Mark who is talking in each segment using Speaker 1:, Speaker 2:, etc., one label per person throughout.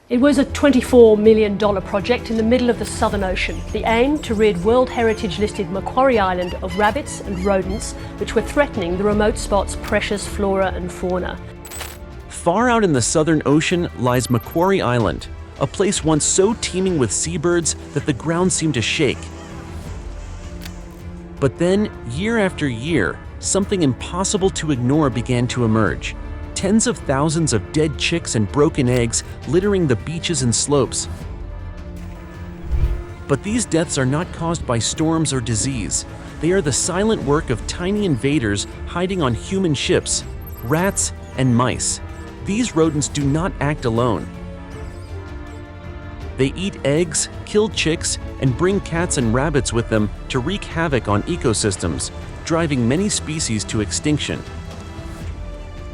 Speaker 1: It was a $24 million project in the middle of the Southern Ocean. The aim to rid World Heritage listed Macquarie Island of rabbits and rodents which were threatening the remote spot's precious flora and fauna.
Speaker 2: Far out in the Southern Ocean lies Macquarie Island, a place once so teeming with seabirds that the ground seemed to shake. But then, year after year, something impossible to ignore began to emerge. Tens of thousands of dead chicks and broken eggs littering the beaches and slopes. But these deaths are not caused by storms or disease. They are the silent work of tiny invaders hiding on human ships, rats and mice. These rodents do not act alone. They eat eggs, kill chicks, and bring cats and rabbits with them to wreak havoc on ecosystems, driving many species to extinction.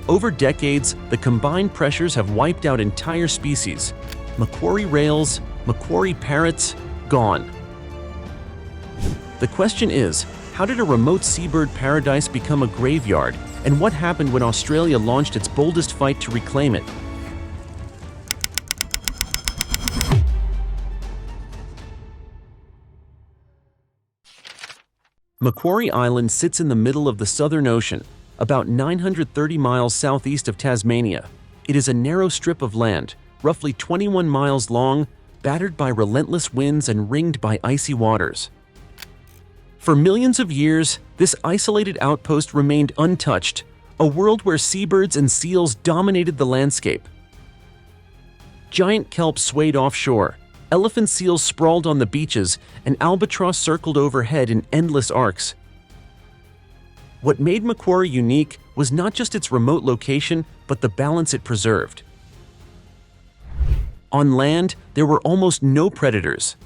Speaker 2: Over decades, the combined pressures have wiped out entire species. Macquarie rails, Macquarie parrots, gone. The question is, how did a remote seabird paradise become a graveyard, and what happened when Australia launched its boldest fight to reclaim it? Macquarie Island sits in the middle of the Southern Ocean, about 930 miles southeast of Tasmania. It is a narrow strip of land, roughly 21 miles long, battered by relentless winds and ringed by icy waters. For millions of years, this isolated outpost remained untouched, a world where seabirds and seals dominated the landscape. Giant kelp swayed offshore, elephant seals sprawled on the beaches, and albatross circled overhead in endless arcs. What made Macquarie unique was not just its remote location, but the balance it preserved. On land, there were almost no predators.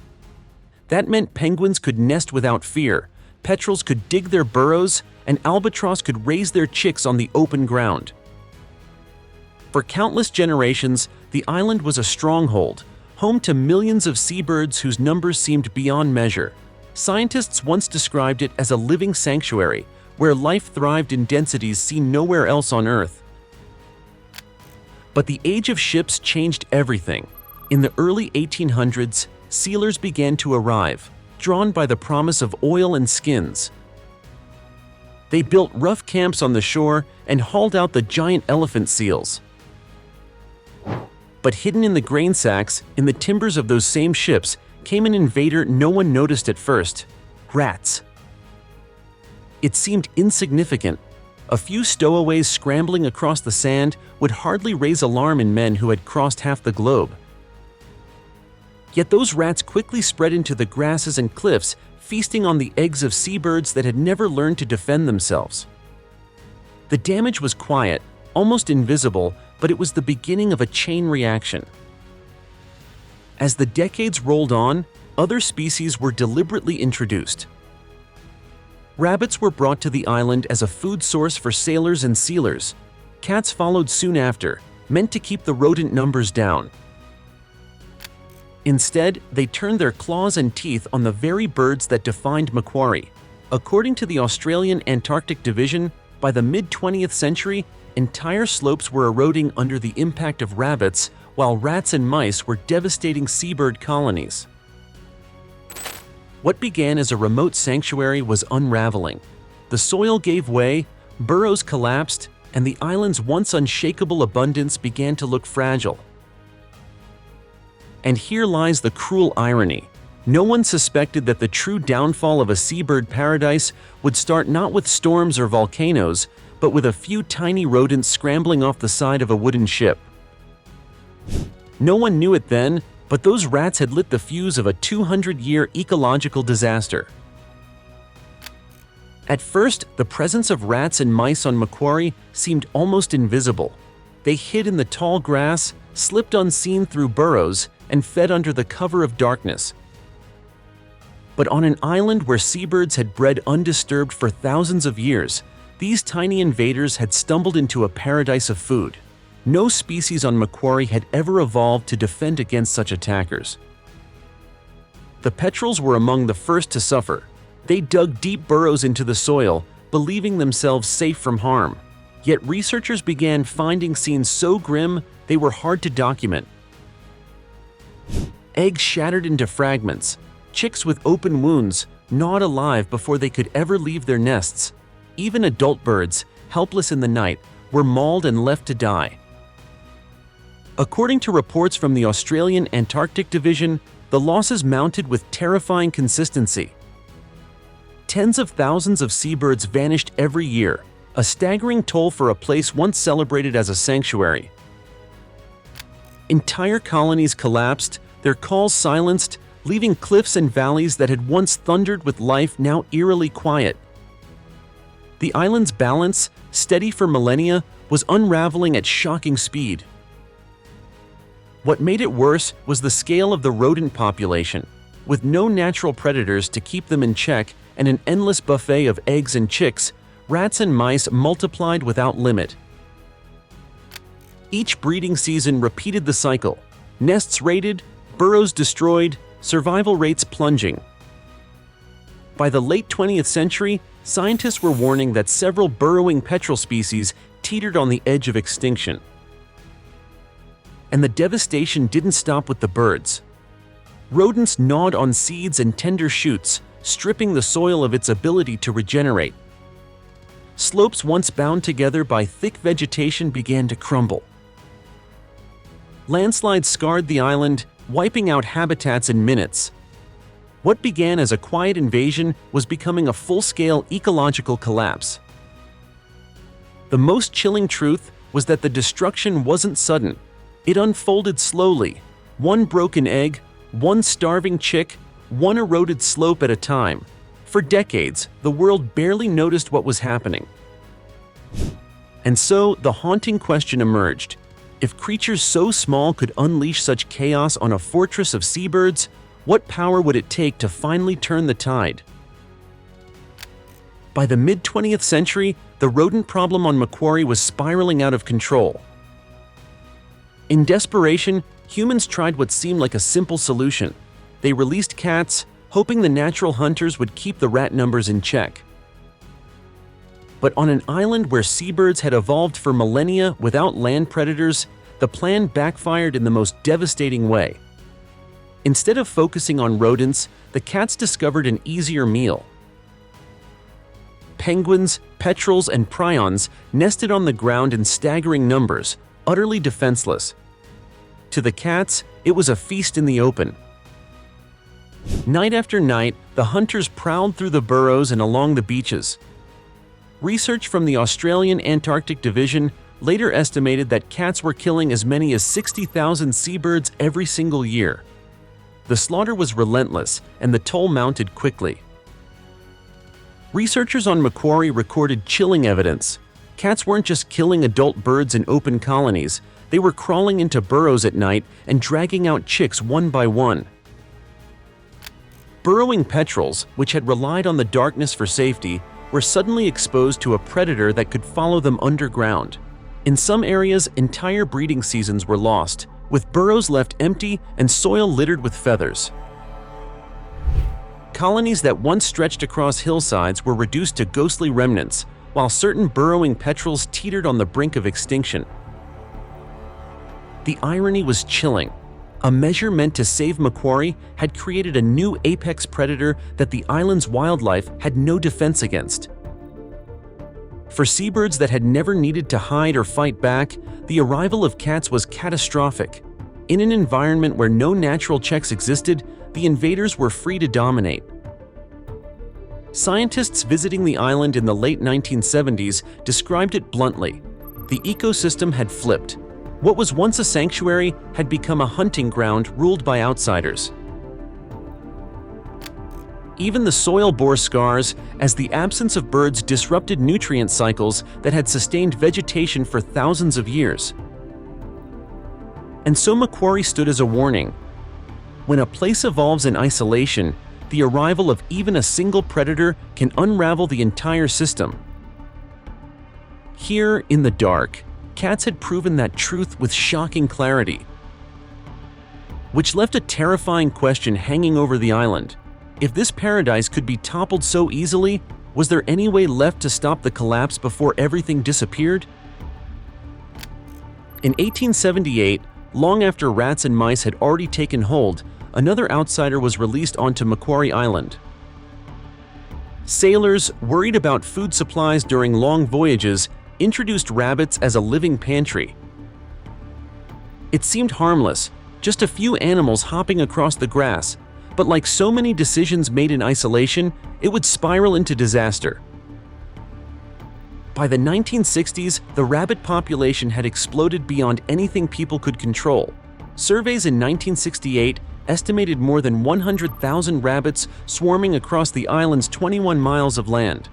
Speaker 2: That meant penguins could nest without fear, petrels could dig their burrows, and albatross could raise their chicks on the open ground. For countless generations, the island was a stronghold, home to millions of seabirds whose numbers seemed beyond measure. Scientists once described it as a living sanctuary, where life thrived in densities seen nowhere else on Earth. But the age of ships changed everything. In the early 1800s, sealers began to arrive, drawn by the promise of oil and skins. They built rough camps on the shore and hauled out the giant elephant seals. But hidden in the grain sacks, in the timbers of those same ships, came an invader no one noticed at first: rats. It seemed insignificant. A few stowaways scrambling across the sand would hardly raise alarm in men who had crossed half the globe. Yet those rats quickly spread into the grasses and cliffs, feasting on the eggs of seabirds that had never learned to defend themselves. The damage was quiet, almost invisible, but it was the beginning of a chain reaction. As the decades rolled on, other species were deliberately introduced. Rabbits were brought to the island as a food source for sailors and sealers. Cats followed soon after, meant to keep the rodent numbers down. Instead, they turned their claws and teeth on the very birds that defined Macquarie. According to the Australian Antarctic Division, by the mid-20th century, entire slopes were eroding under the impact of rabbits, while rats and mice were devastating seabird colonies. What began as a remote sanctuary was unraveling. The soil gave way, burrows collapsed, and the island's once unshakable abundance began to look fragile. And here lies the cruel irony. No one suspected that the true downfall of a seabird paradise would start not with storms or volcanoes, but with a few tiny rodents scrambling off the side of a wooden ship. No one knew it then, but those rats had lit the fuse of a 200-year ecological disaster. At first, the presence of rats and mice on Macquarie seemed almost invisible. They hid in the tall grass, slipped unseen through burrows, and fed under the cover of darkness. But on an island where seabirds had bred undisturbed for thousands of years, these tiny invaders had stumbled into a paradise of food. No species on Macquarie had ever evolved to defend against such attackers. The petrels were among the first to suffer. They dug deep burrows into the soil, believing themselves safe from harm. Yet researchers began finding scenes so grim they were hard to document. eggs shattered into fragments, chicks with open wounds, gnawed alive before they could ever leave their nests. Even adult birds, helpless in the night, were mauled and left to die. According to reports from the Australian Antarctic Division, the losses mounted with terrifying consistency. Tens of thousands of seabirds vanished every year, a staggering toll for a place once celebrated as a sanctuary. Entire colonies collapsed, their calls silenced, leaving cliffs and valleys that had once thundered with life now eerily quiet. The island's balance, steady for millennia, was unraveling at shocking speed. What made it worse was the scale of the rodent population. With no natural predators to keep them in check and an endless buffet of eggs and chicks, rats and mice multiplied without limit. Each breeding season repeated the cycle: nests raided, burrows destroyed, survival rates plunging. By the late 20th century, scientists were warning that several burrowing petrel species teetered on the edge of extinction. And the devastation didn't stop with the birds. Rodents gnawed on seeds and tender shoots, stripping the soil of its ability to regenerate. Slopes once bound together by thick vegetation began to crumble. Landslides scarred the island, wiping out habitats in minutes. What began as a quiet invasion was becoming a full-scale ecological collapse. The most chilling truth was that the destruction wasn't sudden. It unfolded slowly, one broken egg, one starving chick, one eroded slope at a time. For decades, the world barely noticed what was happening. And so, the haunting question emerged. If creatures so small could unleash such chaos on a fortress of seabirds, what power would it take to finally turn the tide? By the mid-20th century, the rodent problem on Macquarie was spiraling out of control. In desperation, humans tried what seemed like a simple solution. They released cats, hoping the natural hunters would keep the rat numbers in check. But on an island where seabirds had evolved for millennia without land predators, the plan backfired in the most devastating way. Instead of focusing on rodents, the cats discovered an easier meal. Penguins, petrels, and prions nested on the ground in staggering numbers, utterly defenseless. To the cats, it was a feast in the open. Night after night, the hunters prowled through the burrows and along the beaches. Research from the Australian Antarctic Division later estimated that cats were killing as many as 60,000 seabirds every single year. The slaughter was relentless, and the toll mounted quickly. Researchers on Macquarie recorded chilling evidence. Cats weren't just killing adult birds in open colonies, they were crawling into burrows at night and dragging out chicks one by one. Burrowing petrels, which had relied on the darkness for safety, were suddenly exposed to a predator that could follow them underground. In some areas, entire breeding seasons were lost, with burrows left empty and soil littered with feathers. Colonies that once stretched across hillsides were reduced to ghostly remnants, while certain burrowing petrels teetered on the brink of extinction. The irony was chilling. A measure meant to save Macquarie had created a new apex predator that the island's wildlife had no defense against. For seabirds that had never needed to hide or fight back, the arrival of cats was catastrophic. In an environment where no natural checks existed, the invaders were free to dominate. Scientists visiting the island in the late 1970s described it bluntly. The ecosystem had flipped. What was once a sanctuary had become a hunting ground ruled by outsiders. Even the soil bore scars as the absence of birds disrupted nutrient cycles that had sustained vegetation for thousands of years. And so Macquarie stood as a warning. When a place evolves in isolation, the arrival of even a single predator can unravel the entire system. Here, in the dark, cats had proven that truth with shocking clarity, which left a terrifying question hanging over the island. If this paradise could be toppled so easily, was there any way left to stop the collapse before everything disappeared? In 1878, long after rats and mice had already taken hold, another outsider was released onto Macquarie Island. Sailors, worried about food supplies during long voyages, introduced rabbits as a living pantry. It seemed harmless, just a few animals hopping across the grass, but like so many decisions made in isolation, it would spiral into disaster. By the 1960s, the rabbit population had exploded beyond anything people could control. Surveys in 1968 estimated more than 100,000 rabbits swarming across the island's 21 miles of land.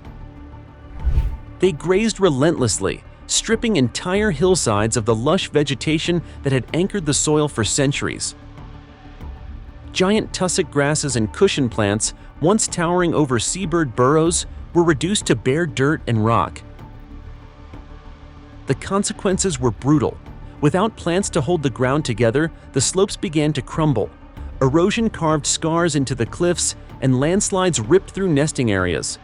Speaker 2: They grazed relentlessly, stripping entire hillsides of the lush vegetation that had anchored the soil for centuries. Giant tussock grasses and cushion plants, once towering over seabird burrows, were reduced to bare dirt and rock. The consequences were brutal. Without plants to hold the ground together, the slopes began to crumble. Erosion carved scars into the cliffs, and landslides ripped through nesting areas.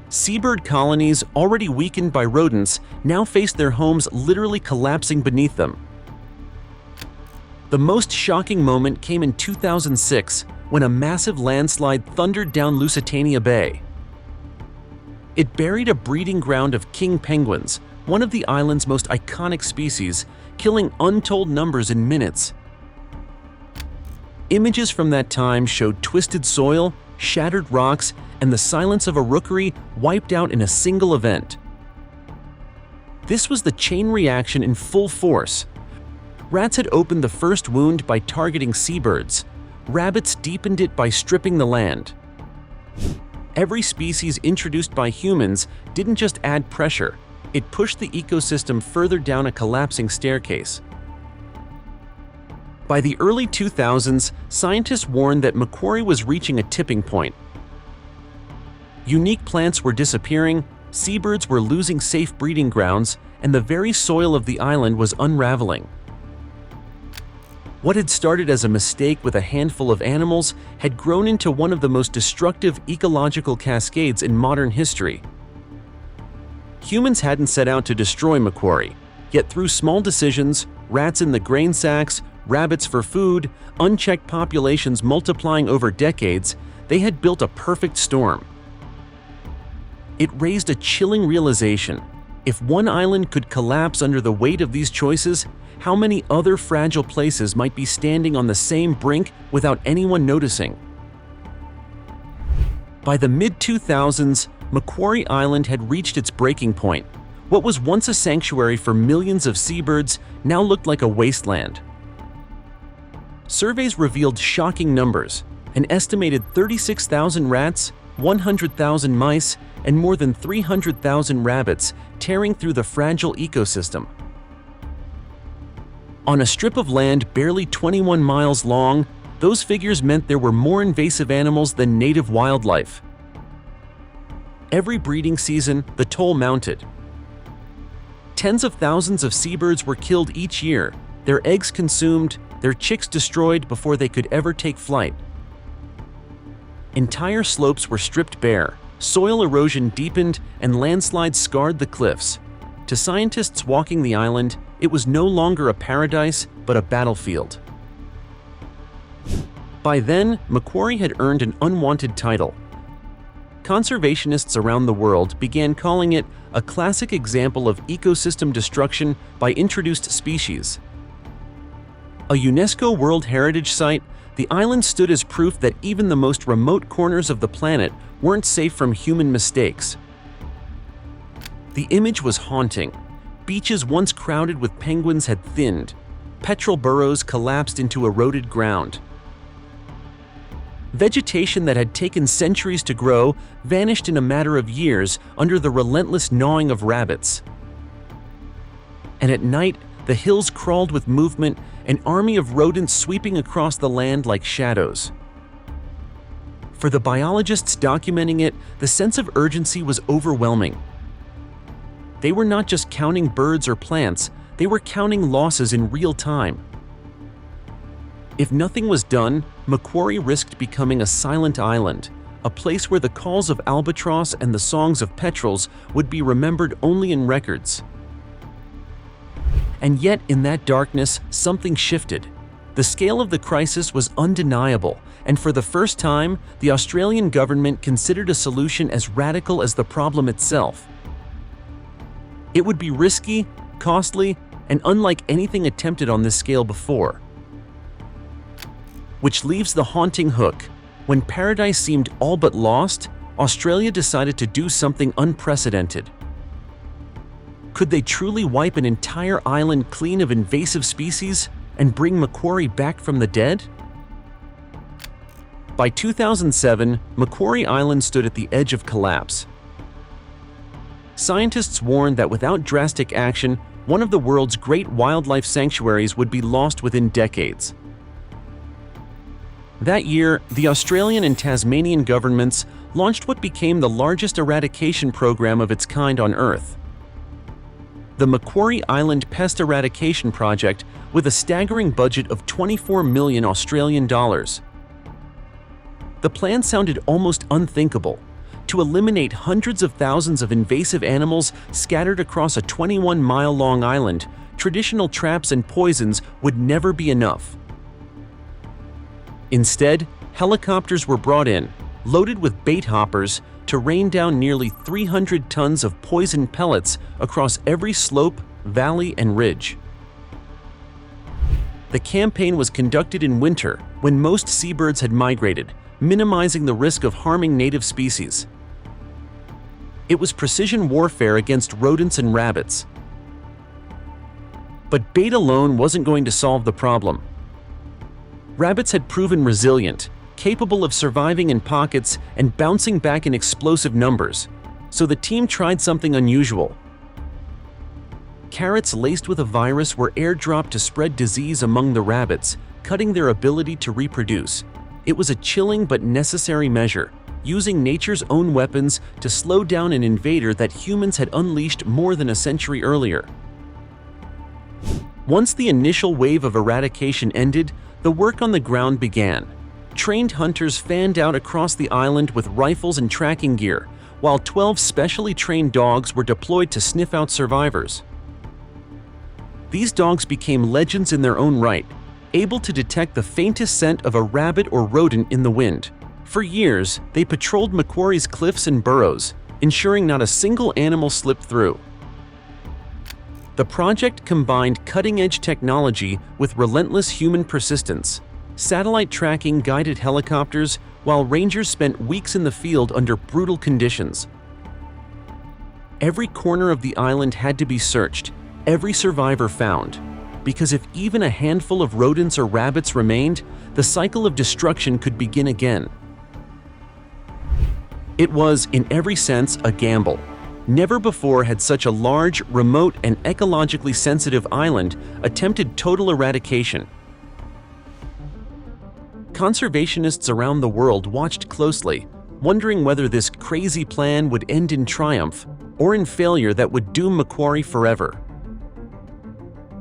Speaker 2: Seabird colonies, already weakened by rodents, now faced their homes literally collapsing beneath them. The most shocking moment came in 2006, when a massive landslide thundered down Lusitania Bay. It buried a breeding ground of king penguins, one of the island's most iconic species, killing untold numbers in minutes. Images from that time showed twisted soil, shattered rocks, and the silence of a rookery wiped out in a single event. This was the chain reaction in full force. Rats had opened the first wound by targeting seabirds. Rabbits deepened it by stripping the land. Every species introduced by humans didn't just add pressure, it pushed the ecosystem further down a collapsing staircase. By the early 2000s, scientists warned that Macquarie was reaching a tipping point. Unique plants were disappearing, seabirds were losing safe breeding grounds, and the very soil of the island was unraveling. What had started as a mistake with a handful of animals had grown into one of the most destructive ecological cascades in modern history. Humans hadn't set out to destroy Macquarie, yet through small decisions, rats in the grain sacks, rabbits for food, unchecked populations multiplying over decades, they had built a perfect storm. It raised a chilling realization. If one island could collapse under the weight of these choices, how many other fragile places might be standing on the same brink without anyone noticing? By the mid-2000s, Macquarie Island had reached its breaking point. What was once a sanctuary for millions of seabirds now looked like a wasteland. Surveys revealed shocking numbers: an estimated 36,000 rats, 100,000 mice, and more than 300,000 rabbits tearing through the fragile ecosystem. On a strip of land barely 21 miles long, those figures meant there were more invasive animals than native wildlife. Every breeding season, the toll mounted. Tens of thousands of seabirds were killed each year, their eggs consumed, their chicks destroyed before they could ever take flight. Entire slopes were stripped bare, soil erosion deepened, and landslides scarred the cliffs. To scientists walking the island, it was no longer a paradise, but a battlefield. By then, Macquarie had earned an unwanted title. Conservationists around the world began calling it a classic example of ecosystem destruction by introduced species. A UNESCO World Heritage Site, the island stood as proof that even the most remote corners of the planet weren't safe from human mistakes. The image was haunting. Beaches once crowded with penguins had thinned. Petrel burrows collapsed into eroded ground. Vegetation that had taken centuries to grow vanished in a matter of years under the relentless gnawing of rabbits. And at night, the hills crawled with movement, an army of rodents sweeping across the land like shadows. For the biologists documenting it, the sense of urgency was overwhelming. They were not just counting birds or plants, they were counting losses in real time. If nothing was done, Macquarie risked becoming a silent island, a place where the calls of albatross and the songs of petrels would be remembered only in records. And yet, in that darkness, something shifted. The scale of the crisis was undeniable, and for the first time, the Australian government considered a solution as radical as the problem itself. It would be risky, costly, and unlike anything attempted on this scale before. Which leaves the haunting hook. When paradise seemed all but lost, Australia decided to do something unprecedented. Could they truly wipe an entire island clean of invasive species and bring Macquarie back from the dead? By 2007, Macquarie Island stood at the edge of collapse. Scientists warned that without drastic action, one of the world's great wildlife sanctuaries would be lost within decades. That year, the Australian and Tasmanian governments launched what became the largest eradication program of its kind on Earth. The Macquarie Island Pest Eradication Project, with a staggering budget of 24 million Australian dollars. The plan sounded almost unthinkable: to eliminate hundreds of thousands of invasive animals scattered across a 21-mile-long island. Traditional traps and poisons would never be enough. Instead, helicopters were brought in, loaded with bait hoppers, to rain down nearly 300 tons of poison pellets across every slope, valley, and ridge. The campaign was conducted in winter, when most seabirds had migrated, minimizing the risk of harming native species. It was precision warfare against rodents and rabbits. But bait alone wasn't going to solve the problem. Rabbits had proven resilient, capable of surviving in pockets and bouncing back in explosive numbers, so the team tried something unusual. Carrots laced with a virus were airdropped to spread disease among the rabbits, cutting their ability to reproduce. It was a chilling but necessary measure, using nature's own weapons to slow down an invader that humans had unleashed more than a century earlier. Once the initial wave of eradication ended, the work on the ground began. Trained hunters fanned out across the island with rifles and tracking gear, while 12 specially trained dogs were deployed to sniff out survivors. These dogs became legends in their own right, able to detect the faintest scent of a rabbit or rodent in the wind. For years, they patrolled Macquarie's cliffs and burrows, ensuring not a single animal slipped through. The project combined cutting-edge technology with relentless human persistence. Satellite tracking guided helicopters, while rangers spent weeks in the field under brutal conditions. Every corner of the island had to be searched, every survivor found, because if even a handful of rodents or rabbits remained, the cycle of destruction could begin again. It was, in every sense, a gamble. Never before had such a large, remote, and ecologically sensitive island attempted total eradication. Conservationists around the world watched closely, wondering whether this crazy plan would end in triumph or in failure that would doom Macquarie forever.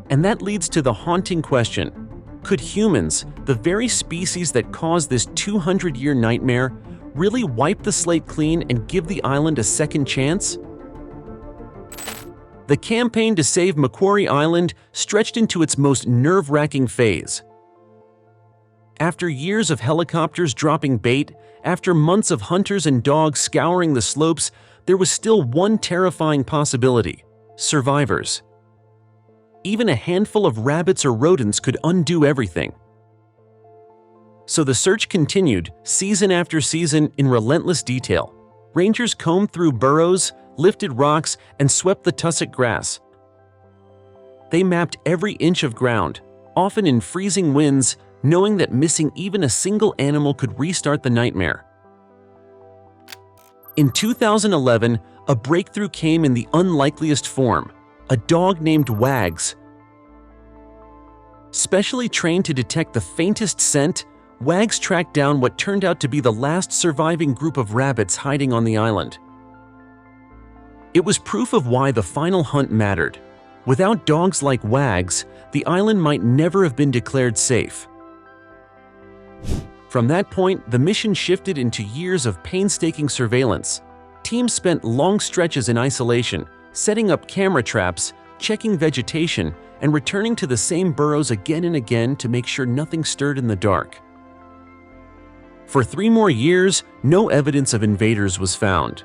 Speaker 2: And that leads to the haunting question: could humans, the very species that caused this 200-year nightmare, really wipe the slate clean and give the island a second chance? The campaign to save Macquarie Island stretched into its most nerve-wracking phase. After years of helicopters dropping bait, after months of hunters and dogs scouring the slopes, there was still one terrifying possibility: survivors. Even a handful of rabbits or rodents could undo everything. So the search continued, season after season, in relentless detail. Rangers combed through burrows, lifted rocks, and swept the tussock grass. They mapped every inch of ground, often in freezing winds, knowing that missing even a single animal could restart the nightmare. In 2011, a breakthrough came in the unlikeliest form: a dog named Wags. Specially trained to detect the faintest scent, Wags tracked down what turned out to be the last surviving group of rabbits hiding on the island. It was proof of why the final hunt mattered. Without dogs like Wags, the island might never have been declared safe. From that point, the mission shifted into years of painstaking surveillance. Teams spent long stretches in isolation, setting up camera traps, checking vegetation, and returning to the same burrows again and again to make sure nothing stirred in the dark. For 3 more years, no evidence of invaders was found.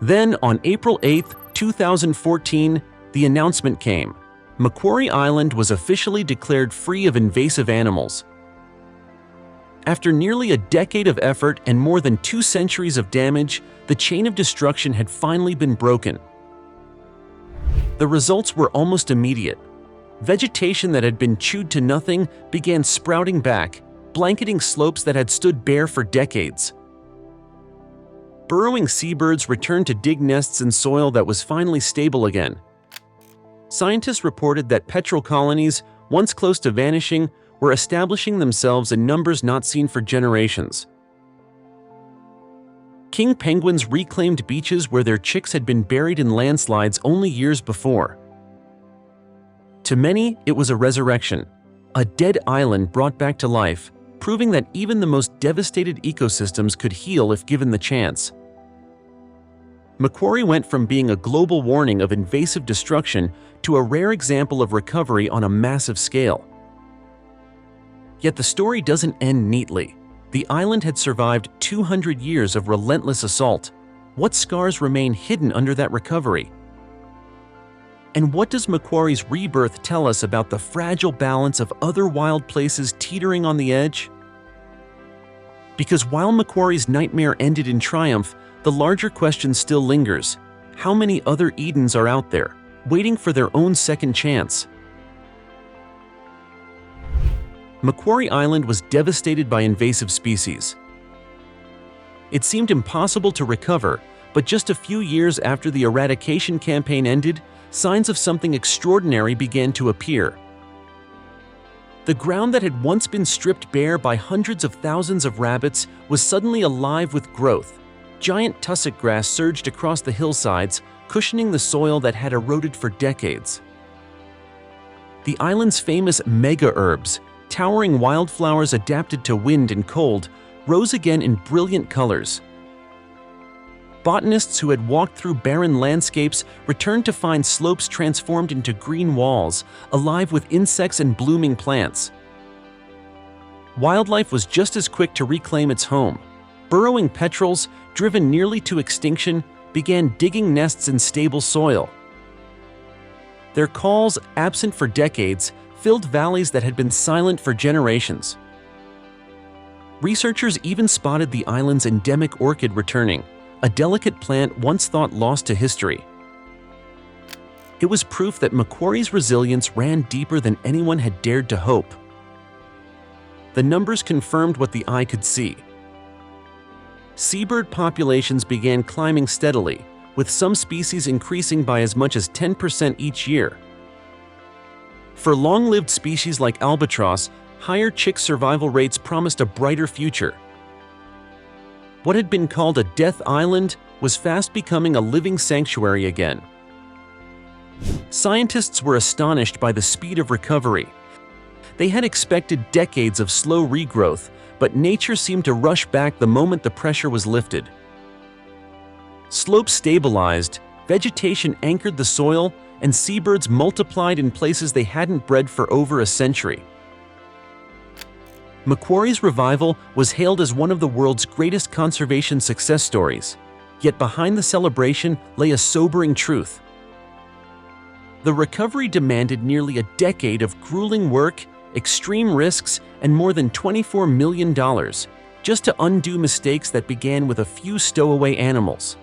Speaker 2: Then, on April 8, 2014, the announcement came. Macquarie Island was officially declared free of invasive animals. After nearly a decade of effort and more than 2 centuries of damage, the chain of destruction had finally been broken. The results were almost immediate. Vegetation that had been chewed to nothing began sprouting back, blanketing slopes that had stood bare for decades. Burrowing seabirds returned to dig nests in soil that was finally stable again. Scientists reported that petrel colonies, once close to vanishing, were establishing themselves in numbers not seen for generations. King penguins reclaimed beaches where their chicks had been buried in landslides only years before. To many, it was a resurrection, a dead island brought back to life, proving that even the most devastated ecosystems could heal if given the chance. Macquarie went from being a global warning of invasive destruction to a rare example of recovery on a massive scale. Yet the story doesn't end neatly. The island had survived 200 years of relentless assault. What scars remain hidden under that recovery? And what does Macquarie's rebirth tell us about the fragile balance of other wild places teetering on the edge? Because while Macquarie's nightmare ended in triumph, the larger question still lingers. How many other Edens are out there, waiting for their own second chance? Macquarie Island was devastated by invasive species. It seemed impossible to recover, but just a few years after the eradication campaign ended, signs of something extraordinary began to appear. The ground that had once been stripped bare by hundreds of thousands of rabbits was suddenly alive with growth. Giant tussock grass surged across the hillsides, cushioning the soil that had eroded for decades. The island's famous mega-herbs, towering wildflowers adapted to wind and cold, rose again in brilliant colors. Botanists who had walked through barren landscapes returned to find slopes transformed into green walls, alive with insects and blooming plants. Wildlife was just as quick to reclaim its home. Burrowing petrels, driven nearly to extinction, began digging nests in stable soil. Their calls, absent for decades, filled valleys that had been silent for generations. Researchers even spotted the island's endemic orchid returning, a delicate plant once thought lost to history. It was proof that Macquarie's resilience ran deeper than anyone had dared to hope. The numbers confirmed what the eye could see. Seabird populations began climbing steadily, with some species increasing by as much as 10% each year. For long-lived species like albatross, higher chick survival rates promised a brighter future. What had been called a death island was fast becoming a living sanctuary again. Scientists were astonished by the speed of recovery. They had expected decades of slow regrowth, but nature seemed to rush back the moment the pressure was lifted. Slopes stabilized, vegetation anchored the soil, and seabirds multiplied in places they hadn't bred for over a century. Macquarie's revival was hailed as one of the world's greatest conservation success stories. Yet behind the celebration lay a sobering truth. The recovery demanded nearly a decade of grueling work, extreme risks, and more than $24 million just to undo mistakes that began with a few stowaway animals.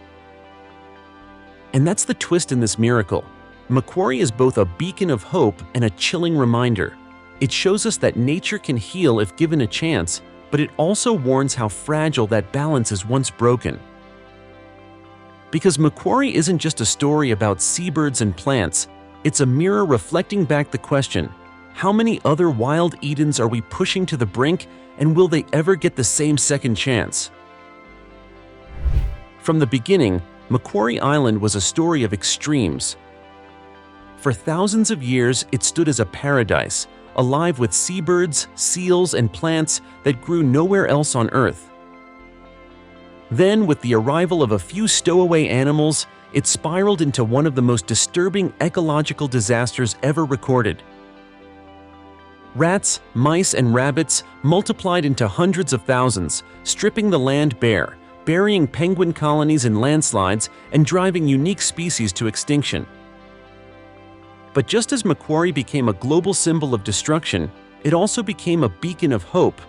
Speaker 2: And that's the twist in this miracle. Macquarie is both a beacon of hope and a chilling reminder. It shows us that nature can heal if given a chance, but it also warns how fragile that balance is once broken. Because Macquarie isn't just a story about seabirds and plants, it's a mirror reflecting back the question, how many other wild Edens are we pushing to the brink, and will they ever get the same second chance? From the beginning, Macquarie Island was a story of extremes. For thousands of years, it stood as a paradise, alive with seabirds, seals, and plants that grew nowhere else on Earth. Then, with the arrival of a few stowaway animals, it spiraled into one of the most disturbing ecological disasters ever recorded. Rats, mice, and rabbits multiplied into hundreds of thousands, stripping the land bare, burying penguin colonies in landslides and driving unique species to extinction. But just as Macquarie became a global symbol of destruction, it also became a beacon of hope.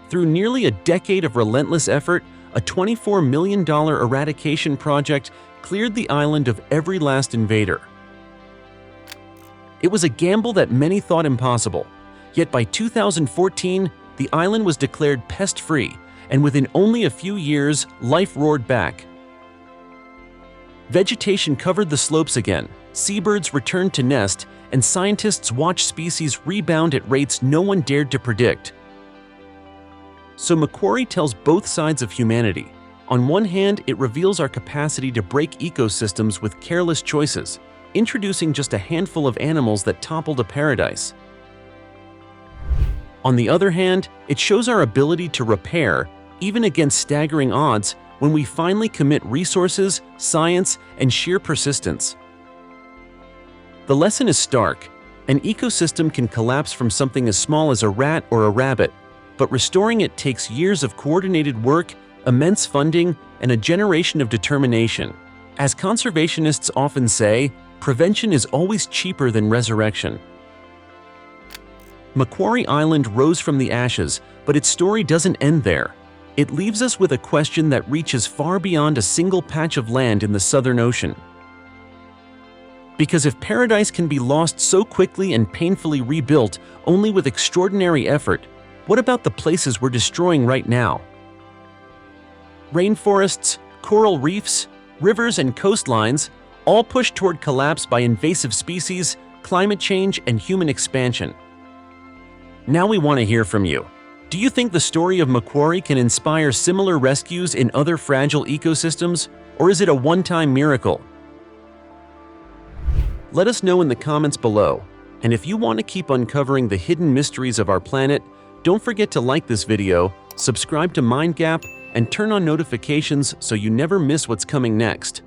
Speaker 2: Through nearly a decade of relentless effort, a $24 million eradication project cleared the island of every last invader. It was a gamble that many thought impossible, yet by 2014, the island was declared pest-free, and within only a few years, life roared back. Vegetation covered the slopes again, seabirds returned to nest, and scientists watched species rebound at rates no one dared to predict. So Macquarie tells both sides of humanity. On one hand, it reveals our capacity to break ecosystems with careless choices, introducing just a handful of animals that toppled a paradise. On the other hand, it shows our ability to repair, even against staggering odds, when we finally commit resources, science, and sheer persistence. The lesson is stark. An ecosystem can collapse from something as small as a rat or a rabbit, but restoring it takes years of coordinated work, immense funding, and a generation of determination. As conservationists often say, prevention is always cheaper than resurrection. Macquarie Island rose from the ashes, but its story doesn't end there. It leaves us with a question that reaches far beyond a single patch of land in the Southern Ocean. Because if paradise can be lost so quickly and painfully rebuilt only with extraordinary effort, what about the places we're destroying right now? Rainforests, coral reefs, rivers, and coastlines all push toward collapse by invasive species, climate change, and human expansion. Now we want to hear from you. Do you think the story of Macquarie can inspire similar rescues in other fragile ecosystems, or is it a one-time miracle? Let us know in the comments below. And if you want to keep uncovering the hidden mysteries of our planet, don't forget to like this video, subscribe to MindGap, and turn on notifications so you never miss what's coming next.